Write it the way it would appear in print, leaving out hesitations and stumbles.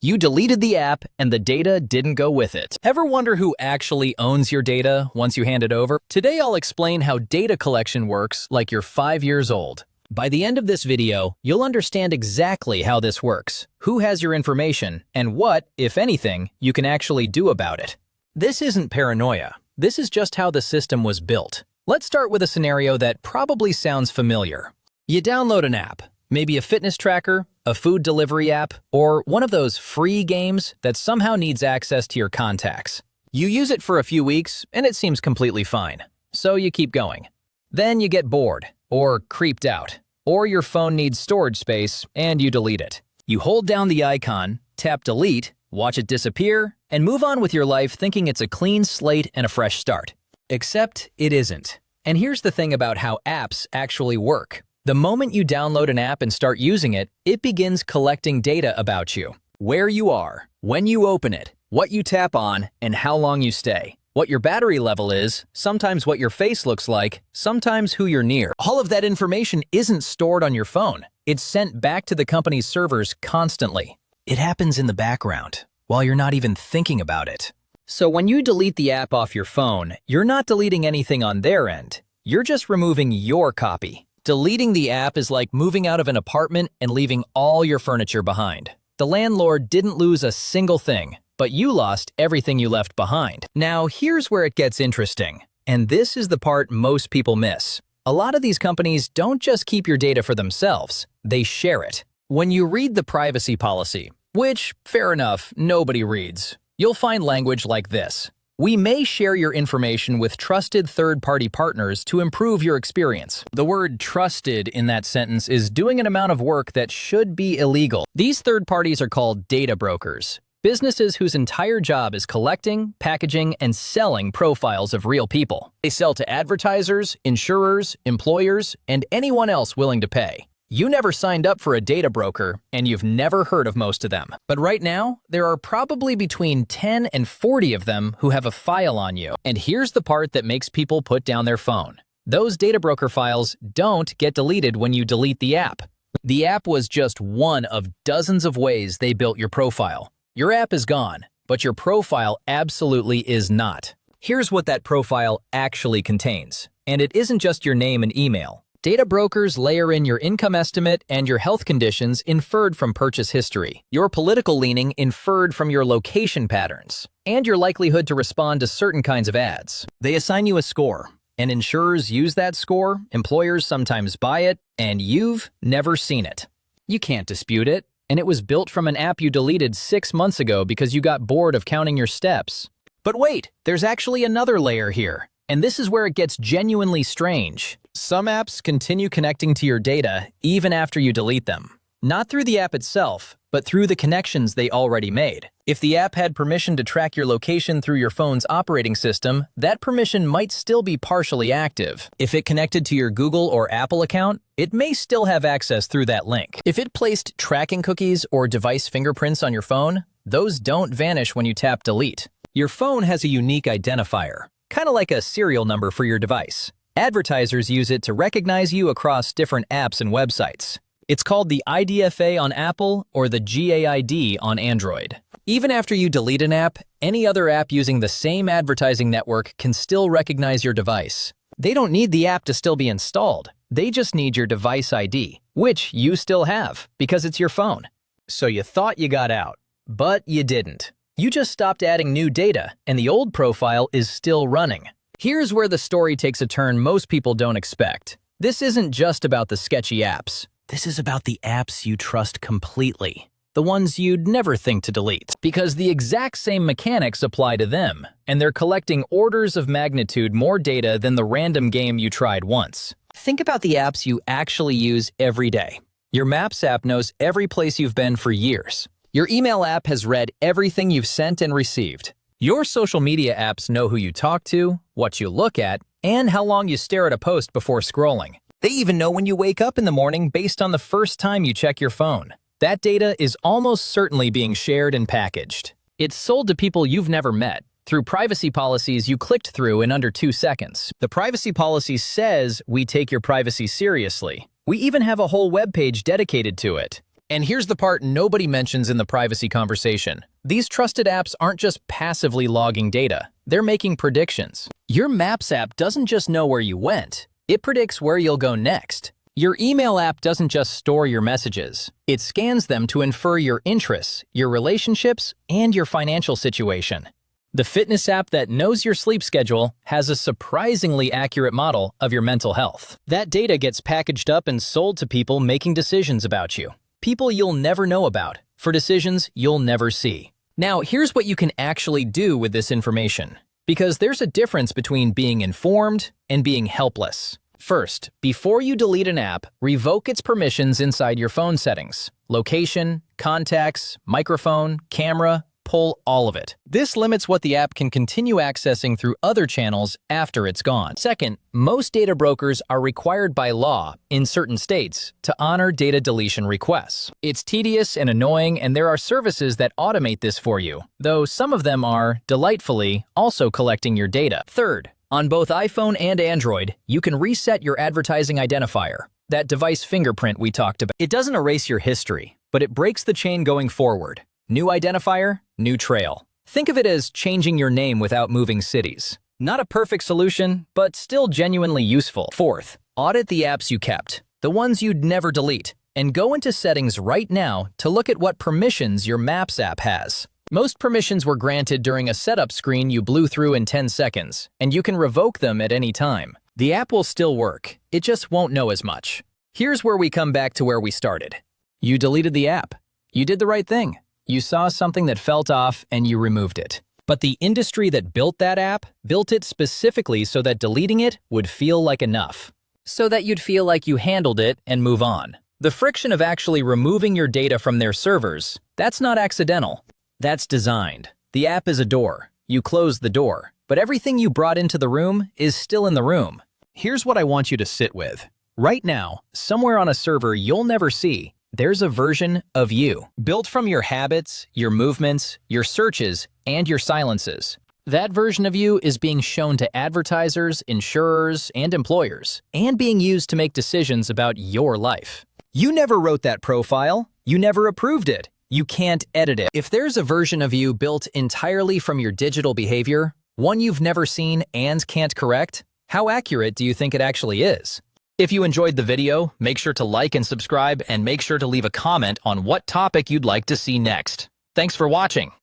You deleted the app and the data didn't go with it. Ever wonder who actually owns your data once you hand it over? Today I'll explain how data collection works like you're 5 years old. By the end of this video, you'll understand exactly how this works, who has your information, and what, if anything, you can actually do about it. This isn't paranoia. This is just how the system was built. Let's start with a scenario that probably sounds familiar. You download an app, maybe a fitness tracker, a food delivery app, or one of those free games that somehow needs access to your contacts. You use it for a few weeks, and it seems completely fine. So you keep going. Then you get bored, or creeped out, or your phone needs storage space, and you delete it. You hold down the icon, tap delete, watch it disappear, and move on with your life thinking it's a clean slate and a fresh start. Except it isn't. And here's the thing about how apps actually work. The moment you download an app and start using it, it begins collecting data about you. Where you are, when you open it, what you tap on, and how long you stay. What your battery level is, sometimes what your face looks like, sometimes who you're near. All of that information isn't stored on your phone. It's sent back to the company's servers constantly. It happens in the background, while you're not even thinking about it. So when you delete the app off your phone, you're not deleting anything on their end. You're just removing your copy. Deleting the app is like moving out of an apartment and leaving all your furniture behind. The landlord didn't lose a single thing, but you lost everything you left behind. Now, here's where it gets interesting. And this is the part most people miss. A lot of these companies don't just keep your data for themselves, they share it. When you read the privacy policy, which, fair enough, nobody reads, you'll find language like this. We may share your information with trusted third-party partners to improve your experience. The word trusted in that sentence is doing an amount of work that should be illegal. These third parties are called data brokers, businesses whose entire job is collecting, packaging, and selling profiles of real people. They sell to advertisers, insurers, employers, and anyone else willing to pay. You never signed up for a data broker, and you've never heard of most of them. But right now, there are probably between 10 and 40 of them who have a file on you. And here's the part that makes people put down their phone. Those data broker files don't get deleted when you delete the app. The app was just one of dozens of ways they built your profile. Your app is gone, but your profile absolutely is not. Here's what that profile actually contains. And it isn't just your name and email. Data brokers layer in your income estimate and your health conditions inferred from purchase history, your political leaning inferred from your location patterns, and your likelihood to respond to certain kinds of ads. They assign you a score, and insurers use that score, employers sometimes buy it, and you've never seen it. You can't dispute it, and it was built from an app you deleted 6 months ago because you got bored of counting your steps. But wait, there's actually another layer here, and this is where it gets genuinely strange. Some apps continue connecting to your data even after you delete them. Not through the app itself, but through the connections they already made. If the app had permission to track your location through your phone's operating system, that permission might still be partially active. If it connected to your Google or Apple account, it may still have access through that link. If it placed tracking cookies or device fingerprints on your phone, those don't vanish when you tap delete. Your phone has a unique identifier, kind of like a serial number for your device. Advertisers use it to recognize you across different apps and websites. It's called the IDFA on Apple or the GAID on Android. Even after you delete an app, any other app using the same advertising network can still recognize your device. They don't need the app to still be installed. They just need your device ID, which you still have because it's your phone. So you thought you got out, but you didn't. You just stopped adding new data, and the old profile is still running. Here's where the story takes a turn most people don't expect. This isn't just about the sketchy apps. This is about the apps you trust completely. The ones you'd never think to delete. Because the exact same mechanics apply to them, and they're collecting orders of magnitude more data than the random game you tried once. Think about the apps you actually use every day. Your Maps app knows every place you've been for years. Your email app has read everything you've sent and received. Your social media apps know who you talk to, what you look at, and how long you stare at a post before scrolling. They even know when you wake up in the morning based on the first time you check your phone. That data is almost certainly being shared and packaged. It's sold to people you've never met, through privacy policies you clicked through in under 2 seconds. The privacy policy says we take your privacy seriously. We even have a whole web page dedicated to it. And here's the part nobody mentions in the privacy conversation. These trusted apps aren't just passively logging data, they're making predictions. Your Maps app doesn't just know where you went, it predicts where you'll go next. Your email app doesn't just store your messages, it scans them to infer your interests, your relationships, and your financial situation. The fitness app that knows your sleep schedule has a surprisingly accurate model of your mental health. That data gets packaged up and sold to people making decisions about you. People you'll never know about, for decisions you'll never see. Now, here's what you can actually do with this information. Because there's a difference between being informed and being helpless. First, before you delete an app, revoke its permissions inside your phone settings. Location, contacts, microphone, camera, pull all of it. This limits what the app can continue accessing through other channels after it's gone. Second, most data brokers are required by law in certain states to honor data deletion requests. It's tedious and annoying, and there are services that automate this for you, though some of them are, delightfully, also collecting your data. Third, on both iPhone and Android, you can reset your advertising identifier, that device fingerprint we talked about. It doesn't erase your history, but it breaks the chain going forward. New identifier, new trail. Think of it as changing your name without moving cities. Not a perfect solution, but still genuinely useful. Fourth, audit the apps you kept, the ones you'd never delete, and go into settings right now to look at what permissions your Maps app has. Most permissions were granted during a setup screen you blew through in 10 seconds, and you can revoke them at any time. The app will still work, it just won't know as much. Here's where we come back to where we started. You deleted the app. You did the right thing. You saw something that felt off and you removed it. But the industry that built that app built it specifically so that deleting it would feel like enough. So that you'd feel like you handled it and move on. The friction of actually removing your data from their servers, that's not accidental. That's designed. The app is a door. You close the door. But everything you brought into the room is still in the room. Here's what I want you to sit with. Right now, somewhere on a server you'll never see, there's a version of you, built from your habits, your movements, your searches, and your silences. That version of you is being shown to advertisers, insurers, and employers, and being used to make decisions about your life. You never wrote that profile. You never approved it. You can't edit it. If there's a version of you built entirely from your digital behavior, one you've never seen and can't correct, how accurate do you think it actually is? If you enjoyed the video, make sure to like and subscribe, and make sure to leave a comment on what topic you'd like to see next. Thanks for watching.